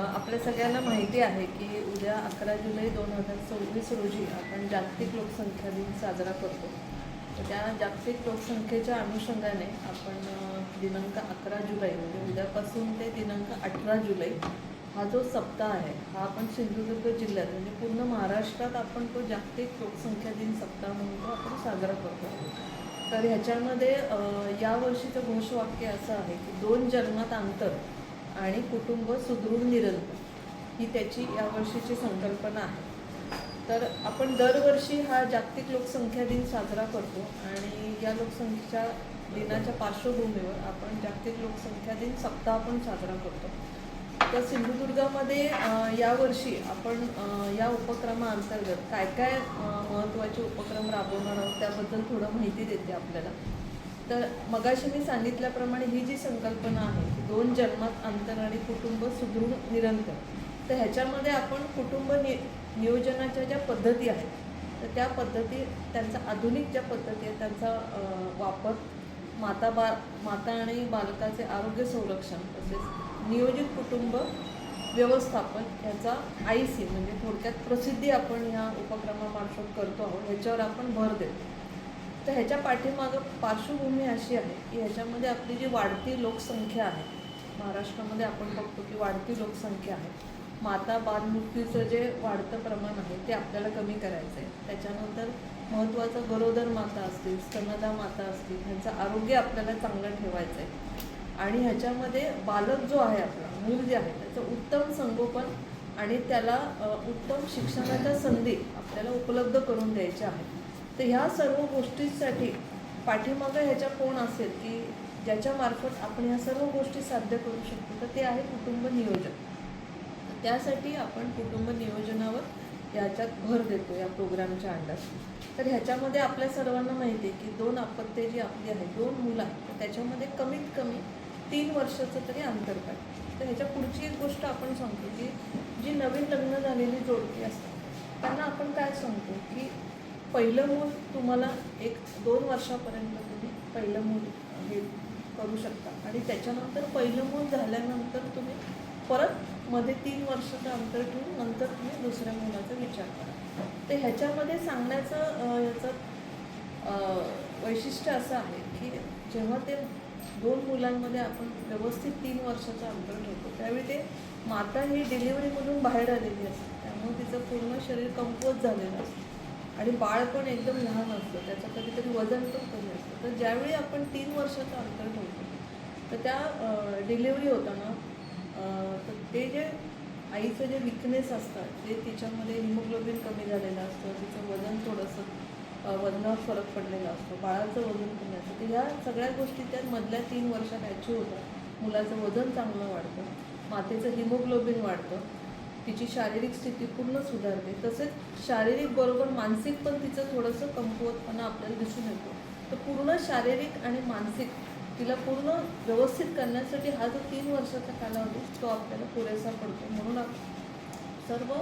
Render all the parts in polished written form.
आपल्या सगळ्यांना माहिती आहे की उद्या 11 जुलै 2024 रोजी आपण जागतिक लोकसंख्या दिन साजरा करतो. तर त्या जागतिक लोकसंख्येच्या अनुषंगाने आपण दिनांक 11 जुलै म्हणजे उद्यापासून ते दिनांक 18 जुलै हा जो सप्ताह आहे हा आपण सिंधुदुर्ग जिल्ह्यात म्हणजे पूर्ण महाराष्ट्रात आपण तो जागतिक लोकसंख्या दिन सप्ताह म्हणून तो आपण साजरा करतो. तर ह्याच्यामध्ये यावर्षीचं घोषवाक्य असं आहे की 2 जन्मात अंतर आणि कुटुंब सुदृढ निरंतर ही त्याची यावर्षीची संकल्पना आहे. तर आपण दरवर्षी हा जागतिक लोकसंख्या दिन साजरा करतो आणि या लोकसंख्येच्या दिनाच्या पार्श्वभूमीवर आपण जागतिक लोकसंख्या दिन सप्ताह पण साजरा करतो. तर सिंधुदुर्गामध्ये यावर्षी आपण या उपक्रमाअंतर्गत काय काय महत्त्वाचे उपक्रम राबवणार आहोत त्याबद्दल थोडं माहिती देते आपल्याला. तर मगाशी मी सांगितल्याप्रमाणे ही जी संकल्पना आहे की 2 जन्मात अंतर आणि कुटुंब सुदृढ निरंतर, तर ह्याच्यामध्ये आपण कुटुंब नियोजनाच्या ज्या पद्धती आहेत तर त्या पद्धती त्यांचा आधुनिक ज्या पद्धती आहेत त्यांचा वापर, माता आणि बालकाचे आरोग्य संरक्षण तसेच नियोजित कुटुंब व्यवस्थापन याचा IC म्हणजे थोडक्यात प्रसिद्धी आपण ह्या उपक्रमामार्फत करतो आहोत, ह्याच्यावर आपण भर देतो. तर ह्याच्या पाठीमागं पार्श्वभूमी अशी आहे की ह्याच्यामध्ये आपली जी वाढती लोकसंख्या आहे महाराष्ट्रामध्ये आपण बघतो की वाढती लोकसंख्या आहे. माता बालमृत्यूचं जे वाढतं प्रमाण आहे ते आपल्याला कमी करायचं आहे. त्याच्यानंतर महत्त्वाचं गरोदर माता असतील, स्तनदा माता असतील, ह्यांचं आरोग्य आपल्याला चांगलं ठेवायचं आहे. आणि ह्याच्यामध्ये बालक जो आहे आपला मूल जे आहे त्याचं उत्तम संगोपन आणि त्याला उत्तम शिक्षणाच्या संधी आपल्याला उपलब्ध करून द्यायच्या आहेत. तर ह्या सर्व गोष्टींसाठी पाठीमागं ह्याच्या कोण असेल की ज्याच्यामार्फत आपण ह्या सर्व गोष्टी साध्य करू शकतो, तर ते आहे कुटुंब नियोजन. त्यासाठी आपण कुटुंब नियोजनावर याच्यात भर देतो या प्रोग्रामच्या अंडर. तर ह्याच्यामध्ये आपल्या सर्वांना माहिती आहे की 2 अपत्ये जी आपली आहे, 2 मुलं आहेत, तर त्याच्यामध्ये कमीत कमी 3 वर्षाचं तरी अंतर पाहिजे. तर ह्याच्या पुढची एक गोष्ट आपण सांगतो की जी नवीन लग्न झालेली जोडपी असतात त्यांना आपण काय सांगतो की पहिलं मूल तुम्हाला 1-2 वर्षापर्यंत तुम्ही पहिलं मूल हे करू शकता आणि त्याच्यानंतर पहिलं मूल झाल्यानंतर तुम्ही परत मध्ये 3 वर्षाचं अंतर ठेवून नंतर तुम्ही दुसऱ्या मुलाचा विचार करा. तर ह्याच्यामध्ये सांगण्याचं याचं वैशिष्ट्य असं आहे की जेव्हा ते 2 मुलांमध्ये आपण व्यवस्थित 3 वर्षाचं अंतर ठेवतो त्यावेळी ते माता ही डिलिव्हरीमधून बाहेर आलेली असते, त्यामुळे तिचं पूर्ण शरीर कमकुवत झालेलं असतं आणि बाळ पण एकदम लहान असतं, त्याचं कधीतरी वजन पण कमी असतं. तर ज्यावेळी आपण 3 वर्षाचं अंतर ठेवतो तर त्या डिलिव्हरी होताना तर ते जे आईचं जे विकनेस असतात ते तिच्यामध्ये हिमोग्लोबिन कमी झालेलं असतं, तिचं वजन थोडंसं वजनावर फरक पडलेला असतो, बाळाचं वजन कमी असतं. तर ह्या सगळ्या गोष्टी त्या मधल्या 3 वर्षात अचीव होतात. मुलाचं वजन चांगलं वाढतं, मातेचं हिमोग्लोबिन वाढतं, तिची शारीरिक स्थिती पूर्ण सुधारते, तसेच शारीरिक बरोबर मानसिक पण तिचं थोडंसं कमकुवतपणा आपल्याला दिसून येतो. तर पूर्ण शारीरिक आणि मानसिक तिला पूर्ण व्यवस्थित करण्यासाठी हा जो 3 वर्षाचा कालावधी तो आपल्याला पुरेसा पडतो. म्हणून सर्व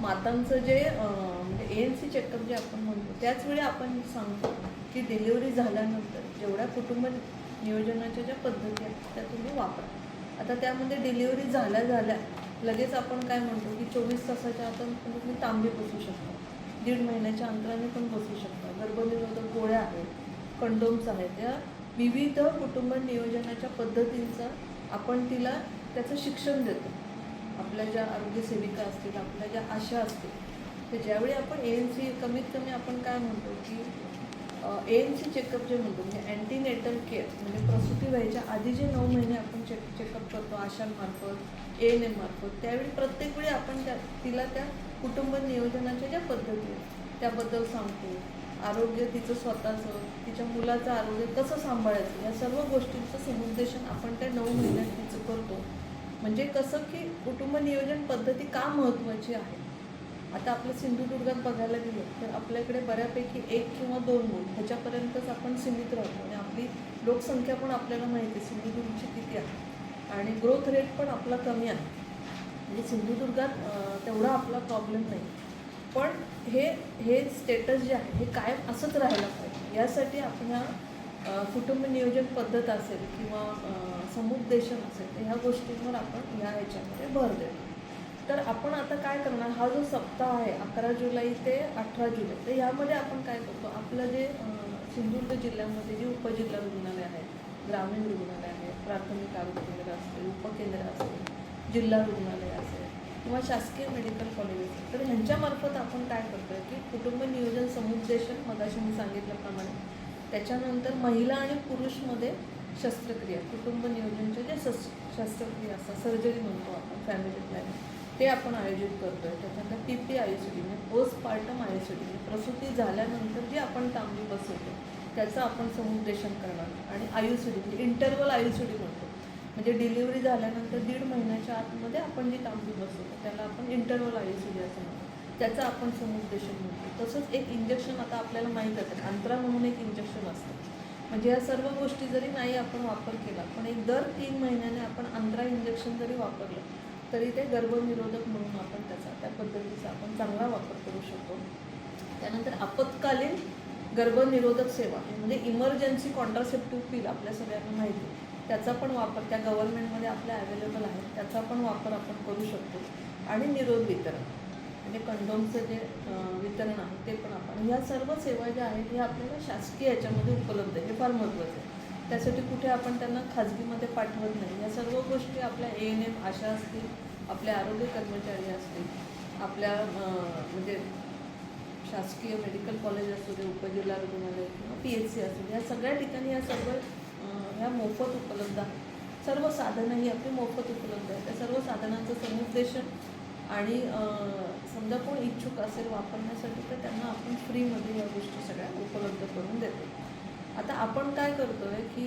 मातांचं जे म्हणजे ANC चेकअप जे आपण म्हणतो त्याचवेळी आपण सांगतो की डिलिव्हरी झाल्यानंतर जेवढ्या कुटुंब नियोजनाच्या ज्या पद्धती आहेत त्या तुम्ही वापरा. आता त्यामध्ये डिलिव्हरी झाल्या लगेच आपण काय म्हणतो की 24 तासाच्या आत तुम्ही तांबी बसू शकता, 1.5 महिन्याच्या अंतराने पण बसू शकता, गर्भनिरोधक गोळ्या आहेत, कंडोम्स आहेत. या विविध कुटुंब नियोजनाच्या पद्धतींचं आपण तिला त्याचं शिक्षण देतो. आपल्या ज्या आरोग्य सेविका असतील, आपल्या ज्या आशा असतील, तर ज्यावेळी आपण ANC कमीत कमी आपण काय म्हणतो की ANC चेकअप जे म्हणतो म्हणजे अँटीनेटल केअर म्हणजे प्रसूती व्हायच्या आधी जे 9 महिने आपण चेकअप करतो आशांमार्फत, ANM मार्फत, त्यावेळी प्रत्येक वेळी आपण तिला त्या कुटुंब नियोजनाच्या ज्या पद्धती आहेत त्याबद्दल सांगतो. आरोग्य तिचं स्वतःचं, तिच्या मुलाचं आरोग्य कसं सांभाळायचं या सर्व गोष्टींचं समुपदेशन आपण त्या 9 महिन्यात तिचं करतो. म्हणजे कसं की कुटुंब नियोजन पद्धती का महत्त्वाची आहे. आता आपल्या सिंधुदुर्गात बघायला गेलं तर आपल्याकडे बऱ्यापैकी 1 किंवा 2 मूल ह्याच्यापर्यंतच आपण सीमित राहतो आणि आपली लोकसंख्या पण आपल्याला माहिती आहे सिंधुदुर्गची किती आहे आणि ग्रोथ रेट पण आपला कमी आहे. म्हणजे सिंधुदुर्गात तेवढा आपला प्रॉब्लेम नाही. पण हे स्टेटस जे आहे हे कायम असंच राहायला पाहिजे. यासाठी आपण कुटुंब नियोजन पद्धत असेल किंवा समुपदेशन असेल तर ह्या गोष्टींवर आपण ह्याच्यामध्ये भर देतो. तर आपण आता काय करणार, हा जो सप्ताह आहे 11 जुलै ते 18 जुलै, तर यामध्ये आपण काय करतो, आपलं जे सिंधुदुर्ग जिल्ह्यामध्ये जे उपजिल्हा रुग्णालय आहेत, ग्रामीण रुग्णालय आहे, प्राथमिक आरोग्य केंद्र असतील, उपकेंद्र असतील, जिल्हा रुग्णालय असेल किंवा शासकीय मेडिकल कॉलेज असेल, तर ह्यांच्यामार्फत आपण काय करतो आहे की कुटुंब नियोजन समुपदेशन, मगाशी मी सांगितल्याप्रमाणे, त्याच्यानंतर महिला आणि पुरुषमध्ये शस्त्रक्रिया, कुटुंब नियोजनचे जे शस्त्रक्रिया असतात, सर्जरी म्हणतो आपण, फॅमिली प्लॅनिंग, ते आपण आयोजित करतो आहे. त्याच्यानंतर PPICD म्हणजे पोस्टपार्टम ICD, प्रसूती झाल्यानंतर जी आपण तांबी बसवतो त्याचं आपण समुपदेशन करणार. आणि IUCD म्हणजे इंटरवल IUCD म्हणतो, म्हणजे डिलिव्हरी झाल्यानंतर 1.5 महिन्याच्या आतमध्ये आपण जी तांबी बसवतो त्याला आपण इंटरवल IUCD असं म्हणतो, त्याचं आपण समुपदेशन म्हणतो. तसंच एक इंजेक्शन आता आपल्याला माहीत आहे, अंतरा म्हणून एक इंजेक्शन असतं. म्हणजे या सर्व गोष्टी जरी नाही आपण वापर केला, पण एक दर 3 महिन्याने आपण अंतरा इंजेक्शन जरी वापरलं तरी ते गर्भनिरोधक म्हणून आपण त्या पद्धतीचा आपण चांगला वापर करू शकतो. त्यानंतर आपत्कालीन गर्भनिरोधक सेवा म्हणजे इमर्जन्सी कॉन्ट्रासेप्टिव्ह पिल आपल्या सगळ्यांना माहिती आहे, त्याचा पण वापर त्या गव्हर्नमेंटमध्ये आपल्या अवेलेबल आहे, त्याचा पण वापर आपण करू शकतो. आणि निरोध वितरण म्हणजे कंडोमचं जे वितरण आहे ते पण आपण, ह्या सर्व सेवा ज्या आहेत ह्या आपल्याला शासकीय याच्यामध्ये उपलब्ध आहे, हे फार महत्त्वाचं आहे. त्यासाठी कुठे आपण त्यांना खाजगीमध्ये पाठवत नाही. या सर्व गोष्टी आपल्या ANM आशा असतील, आपले आरोग्य कर्मचारी असतील, आपल्या म्हणजे शासकीय मेडिकल कॉलेज असू दे, उपजिल्हा रुग्णालय किंवा PHC असू दे, या सगळ्या ठिकाणी या सर्व ह्या मोफत उपलब्ध आहेत. सर्व साधनं ही आपली मोफत उपलब्ध आहेत. त्या सर्व साधनांचं समुपदेशन आणि समजा कोण इच्छुक असेल वापरण्यासाठी तर त्यांना आपण फ्रीमध्ये या गोष्टी सगळ्या उपलब्ध करून देतो. आता आपण काय करतो आहे की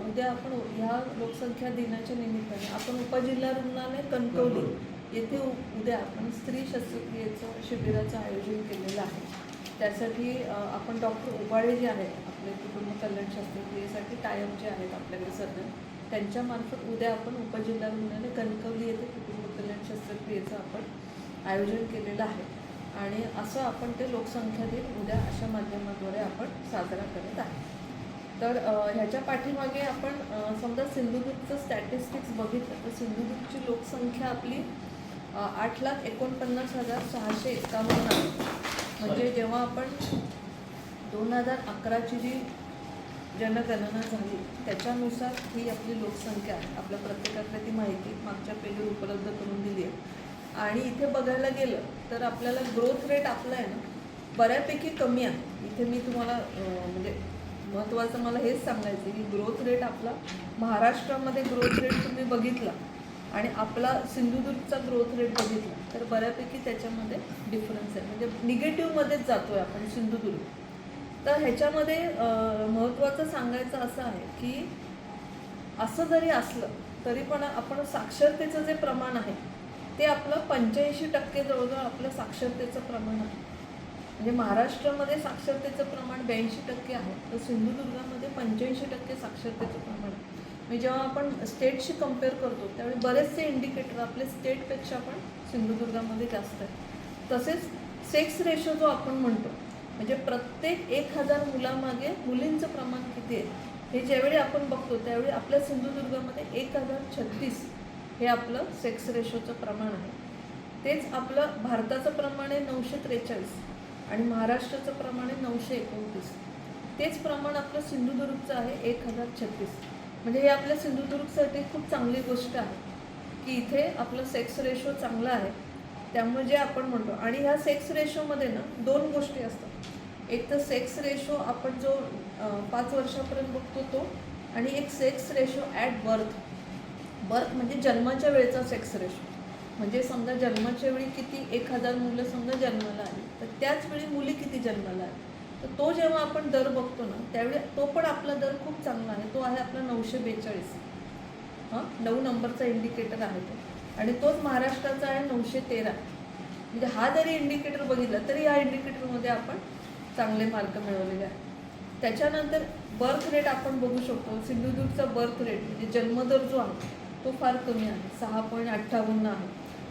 उद्या आपण ह्या लोकसंख्या दिनाच्या निमित्ताने आपण उपजिल्हा रुग्णालय कणकवली येथे उद्या आपण स्त्री शस्त्रक्रियेचं शिबिराचं आयोजन केलेलं आहे. त्यासाठी आपण डॉक्टर उबाळे जे आहेत आपले कुटुंब कल्याण शस्त्रक्रियेसाठी टायअप जे आहेत आपल्याकडे सर्जन, त्यांच्यामार्फत उद्या आपण उपजिल्हा रुग्णालय कणकवली येथे कुटुंब कल्याण शस्त्रक्रियेचं आपण आयोजन केलेलं आहे. आणि असं आपण ते लोकसंख्या दिन उद्या अशा माध्यमाद्वारे आपण साजरा करत आहे. तर ह्याच्या पाठीमागे आपण समजा सिंधुदुर्गचं स्टॅटिस्टिक्स बघितलं तर सिंधुदुर्गची लोकसंख्या आपली 8,49,651 आहे. म्हणजे जेव्हा आपण 2011ची जी जनगणना झाली त्याच्यानुसार ही आपली लोकसंख्या आहे. आपल्या प्रत्येकाकडे ती माहिती मागच्या पेजवर उपलब्ध करून दिली आहे. आणि इथे बघायला गेलं तर आपल्याला ग्रोथ रेट आपला आहे ना बऱ्यापैकी कमी आहे. इथे मी तुम्हाला म्हणजे महत्त्वाचं मला हेच सांगायचं की ग्रोथ रेट आपला महाराष्ट्रामध्ये ग्रोथ रेट तुम्ही बघितला आणि आपला सिंधुदुर्गचा ग्रोथ रेट बघितला तर बऱ्यापैकी त्याच्यामध्ये डिफरन्स आहे. म्हणजे निगेटिव्हमध्येच जातो आहे आपण सिंधुदुर्ग. तर ह्याच्यामध्ये महत्त्वाचं सांगायचं असं आहे की असं जरी असलं तरी पण आपण साक्षरतेचं जे प्रमाण आहे ते आपलं 85% जवळजवळ आपलं साक्षरतेचं प्रमाण आहे. म्हणजे महाराष्ट्रामध्ये साक्षरतेचं प्रमाण 82% आहे, तर सिंधुदुर्गामध्ये 85% साक्षरतेचं प्रमाण आहे. म्हणजे जेव्हा आपण स्टेटशी कम्पेअर करतो त्यावेळी बरेचसे इंडिकेटर आपले स्टेटपेक्षा पण सिंधुदुर्गामध्ये जास्त आहे. तसेच सेक्स रेशो जो आपण म्हणतो म्हणजे प्रत्येक 1000 मुलामागे मुलींचं प्रमाण किती आहे हे ज्यावेळी आपण बघतो त्यावेळी आपल्या सिंधुदुर्गामध्ये 1036 हे आपलं सेक्स रेशोचं प्रमाण आहे. तेच आपलं भारताचं प्रमाण आहे 943 आणि महाराष्ट्राचं प्रमाण आहे 929. तेच प्रमाण आपलं सिंधुदुर्गचं आहे 1036. म्हणजे हे आपल्या सिंधुदुर्गसाठी खूप चांगली गोष्ट आहे की इथे आपलं सेक्स रेशो चांगला आहे. त्यामुळे जे आपण म्हणतो आणि ह्या सेक्स रेशोमध्ये ना 2 गोष्टी असतात. एक तर सेक्स रेशो आपण जो 5 वर्षापर्यंत बघतो तो, आणि एक सेक्स रेशो ॲट बर्थ म्हणजे जन्माच्या वेळेचा सेक्स रेशो. म्हणजे समजा जन्माच्या वेळी किती 1000 मुलं समजा जन्माला आली तर त्याच वेळी मुली किती जन्माला आली, तर तो जेव्हा आपण दर बघतो ना त्यावेळी तो पण आपला दर खूप चांगला आहे. तो आहे आपला 942. 9 नंबरचा इंडिकेटर आहे तो, आणि तोच महाराष्ट्राचा आहे 913. म्हणजे हा जरी इंडिकेटर बघितला तरी या इंडिकेटरमध्ये आपण चांगले मार्क मिळवलेले आहेत. त्याच्यानंतर बर्थ रेट आपण बघू शकतो. सिंधुदुर्गचा बर्थ रेट म्हणजे जन्मदर जो आहे तो फार कमी आहे, 6.58 आहे.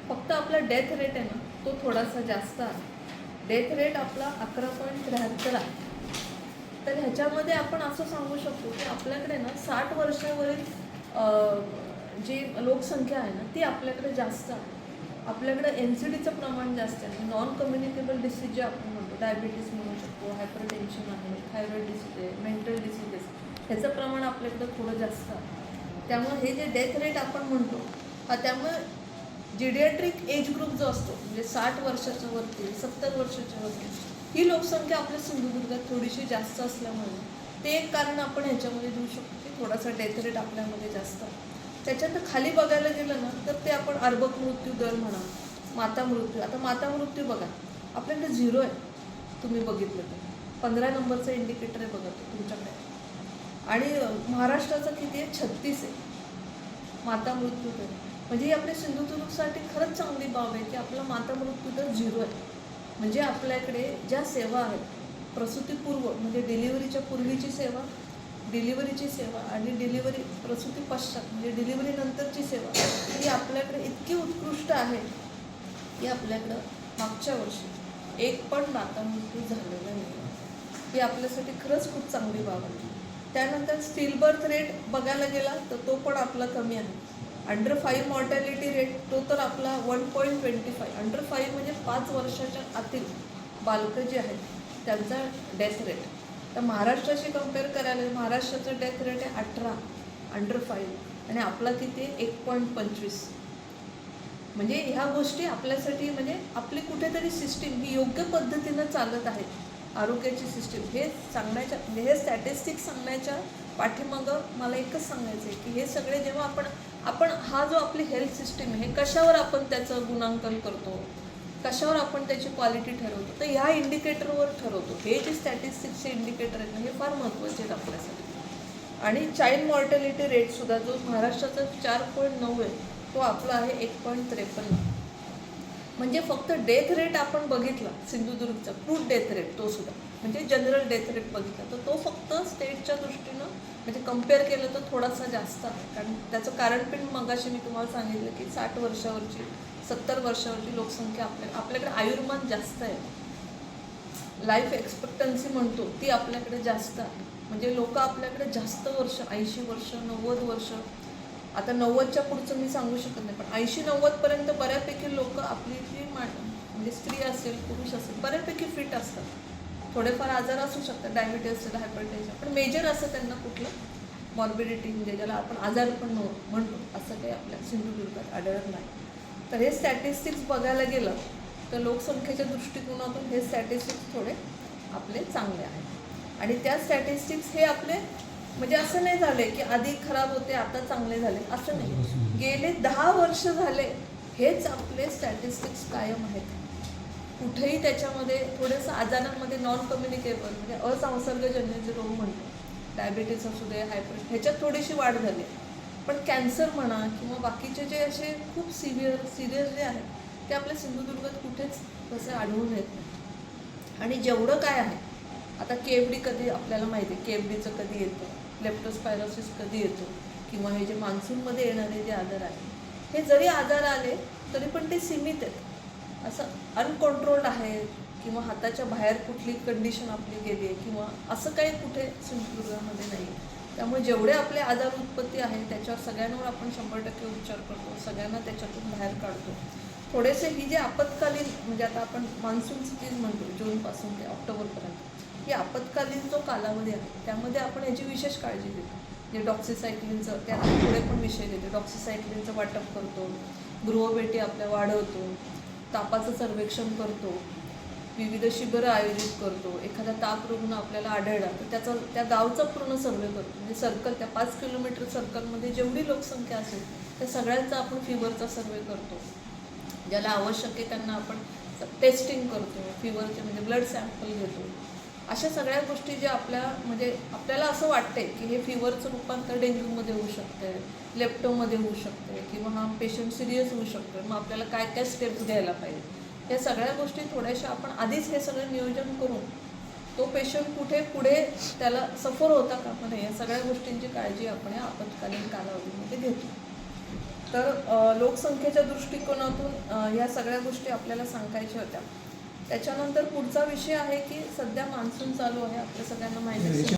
फक्त आपला डेथ रेट आहे ना तो थोडासा जास्त आहे. डेथ रेट आपला 11.73 आहे. तर ह्याच्यामध्ये आपण असं सांगू शकतो की आपल्याकडे ना 60 वर्षावरील जी लोकसंख्या आहे ना ती आपल्याकडे जास्त आहे. आपल्याकडे NCDचं प्रमाण जास्त आहे. नॉन कम्युनिकेबल डिसीज जे आपण म्हणतो, डायबिटीस म्हणू शकतो, हायपरटेन्शन आहे, थायरॉइड डिसीज आहे, मेंटल डिसीजेस, ह्याचं प्रमाण आपल्याकडं थोडं जास्त आहे. त्यामुळे हे जे डेथ रेट आपण म्हणतो त्यामुळे जिडियाट्रिक एज ग्रुप जो असतो म्हणजे 60 वर्षाच्या वरती, 70 वर्षाच्या वरती, ही लोकसंख्या आपल्या सिंधुदुर्गात थोडीशी जास्त असल्यामुळे ते एक कारण आपण ह्याच्यामध्ये देऊ शकतो की थोडासा डेथ रेट आपल्यामध्ये जास्त आहे. त्याच्यात खाली बघायला गेलं ना तर ते आपण अर्भक मृत्यू दर म्हणा, माता मृत्यू. आता माता मृत्यू बघा आपल्याकडे 0 आहे, तुम्ही बघितलं तर 15 नंबरचं इंडिकेटर आहे बघा तो तुमच्याकडे. आणि महाराष्ट्राचा किती आहे? 36 आहे माता मृत्यू दर. म्हणजे ही आपल्या सिंधुदुर्गसाठी खरंच चांगली बाब आहे की आपला माता मृत्यू दर 0 आहे. म्हणजे आपल्याकडे ज्या सेवा आहेत प्रसूतीपूर्व म्हणजे डिलिव्हरीच्या पूर्वीची सेवा, डिलिव्हरीची सेवा आणि डिलिव्हरी प्रसूती पश्चात म्हणजे डिलिव्हरी नंतरची सेवा ही आपल्याकडे इतकी उत्कृष्ट आहे की आपल्याकडं मागच्या वर्षी एक पण माता मृत्यू झालेला नाही. ही आपल्यासाठी खरंच खूप चांगली बाब आहे. त्यानंतर स्टिल बर्थ रेट बघायला गेला तर तो पण आपला कमी आहे. अंडर 5 मॉर्टॅलिटी रेट तो तर आपला 1.25. अंडर 5 म्हणजे 5 वर्षाच्या आतील बालकं जी आहेत त्यांचा डेथ रेट. तर महाराष्ट्राशी कम्पेअर करायला महाराष्ट्राचा डेथ रेट आहे 18 अंडर 5 आणि आपला किती आहे 1.25. म्हणजे ह्या गोष्टी आपल्यासाठी म्हणजे आपली कुठेतरी सिस्टीम ही योग्य पद्धतीनं चालत आहे. आरोग्याची सिस्टीम हे सांगण्याच्या म्हणजे हे स्टॅटिस्टिक्स सांगण्याच्या पाठीमागं मला एकच सांगायचं आहे की हे सगळे जेव्हा आपण हा जो आपली हेल्थ सिस्टीम आहे हे कशावर आपण त्याचं गुणांकन करतो, कशावर आपण त्याची क्वालिटी ठरवतो, तर ह्या इंडिकेटरवर ठरवतो. हे जे स्टॅटिस्टिक्सचे इंडिकेटर आहेत ना हे फार महत्त्वाचे आहेत आपल्यासाठी. आणि चाइल्ड मॉर्टॅलिटी रेटसुद्धा जो महाराष्ट्राचा 4.9 आहे तो आपला आहे 1.53. म्हणजे फक्त डेथ रेट आपण बघितला सिंधुदुर्गचा क्रूड डेथ रेट तो सुद्धा म्हणजे जनरल डेथ रेट बघितला तर तो फक्त स्टेटच्या दृष्टीनं म्हणजे कम्पेअर केलं तर थोडासा जास्त आहे. कारण त्याचं कारण पण मगाशी मी तुम्हाला सांगितलं की 60 वर्षावरची 70 वर्षावरची लोकसंख्या आपल्याकडे आयुर्मान जास्त आहे. लाईफ एक्सपेक्टन्सी म्हणतो ती आपल्याकडे जास्त आहे. म्हणजे लोक आपल्याकडे जास्त वर्ष 80 वर्ष 90 वर्ष, आता 90च्या पुढचं मी सांगू शकत नाही पण 80-90पर्यंत बऱ्यापैकी लोक आपली जी म्हणजे स्त्री असेल पुरुष असेल बऱ्यापैकी फिट असतात. थोडेफार आजार असू शकतात, डायबिटीस असेल, हायपरटेन्शन, पण मेजर असं त्यांना कुठलं मॉर्बिडिटी म्हणजे ज्याला आपण आजार पण म्हणतो असं काही आपल्या सिंधुदुर्गात आढळत नाही. तर हे स्टॅटिस्टिक्स बघायला गेलं तर लोकसंख्येच्या दृष्टिकोनातून हे स्टॅटिस्टिक्स थोडे आपले चांगले आहेत. आणि त्या स्टॅटिस्टिक्स हे आपले म्हणजे असं नाही झाले की आधी खराब होते आता चांगले झाले असं नाही. गेले 10 वर्ष झाले हेच आपले स्टॅटिस्टिक्स कायम आहेत. कुठेही त्याच्यामध्ये थोडंसं आजारांमध्ये नॉन कम्युनिकेबल म्हणजे असंसर्गजन्य जे रोग म्हणतो, डायबिटीस असू दे, ह्याच्यात थोडीशी वाढ झाली. पण कॅन्सर म्हणा किंवा बाकीचे जे असे खूप सिरियस जे आहेत ते आपल्या सिंधुदुर्गात कुठेच तसे आढळून येत नाही. आणि जेवढं काय आहे आता KFD कधी आपल्याला माहिती आहे KFDचं कधी येतं, लेप्टोस्पायरोसिस कधी येतो किंवा हे जे मान्सूनमध्ये येणारे जे आजार आहेत हे जरी आजार आले तरी पण ते सीमित आहेत. असं अनकंट्रोल्ड आहे किंवा हाताच्या बाहेर कुठली कंडिशन आपली गेली आहे किंवा असं काही कुठे सिंधुदुर्गामध्ये नाही. त्यामुळे जेवढे आपले आजार उत्पत्ती आहे त्याच्यावर सगळ्यांवर आपण 100% उपचार करतो, सगळ्यांना त्याच्यातून बाहेर काढतो. थोडेसे ही जे आपत्कालीन म्हणजे आता आपण मान्सून सीझन म्हणतो जूनपासून ते ऑक्टोबरपर्यंत ही आपत्कालीन जो कालावधी आहे त्यामध्ये आपण याची विशेष काळजी घेतो. जे डॉक्सिसायक्लिनचं त्यात पुढे पण विषय घेतो, डॉक्सिसायक्लिनचं वाटप करतो, गृहभेटी आपल्या वाढवतो, तापाचं सर्वेक्षण करतो, विविध शिबिरं आयोजित करतो. एखादा ताप रुग्ण आपल्याला आढळला तर त्या गावचा पूर्ण सर्वे करतो. म्हणजे सर्कल त्या 5 किलोमीटर सर्कलमध्ये जेवढी लोकसंख्या असेल त्या सगळ्यांचा आपण फिवरचा सर्वे करतो. ज्याला आवश्यक आहे त्यांना आपण टेस्टिंग करतो, फिवरचे म्हणजे ब्लड सॅम्पल घेतो. अशा सगळ्या गोष्टी ज्या आपल्याला असं वाटते की हे फिवरचं रूपांतर डेंग्यूमध्ये होऊ शकते, लेप्टोमध्ये होऊ शकते किंवा हा पेशंट सिरियस होऊ शकतो, मग आपल्याला काय काय स्टेप्स घ्यायला पाहिजे या सगळ्या गोष्टी थोड्याशा आपण आधीच हे सगळं नियोजन करून तो पेशंट कुठे पुढे त्याला सफर होता कामा नये या सगळ्या गोष्टींची काळजी आपण या आपत्कालीन कालावधीमध्ये घेतो. तर लोकसंख्येच्या दृष्टिकोनातून या सगळ्या गोष्टी आपल्याला सांगायच्या होत्या. त्याच्यानंतर पुढचा विषय आहे की सध्या मान्सून चालू आहे, आपल्या सगळ्यांना माहिती आहे.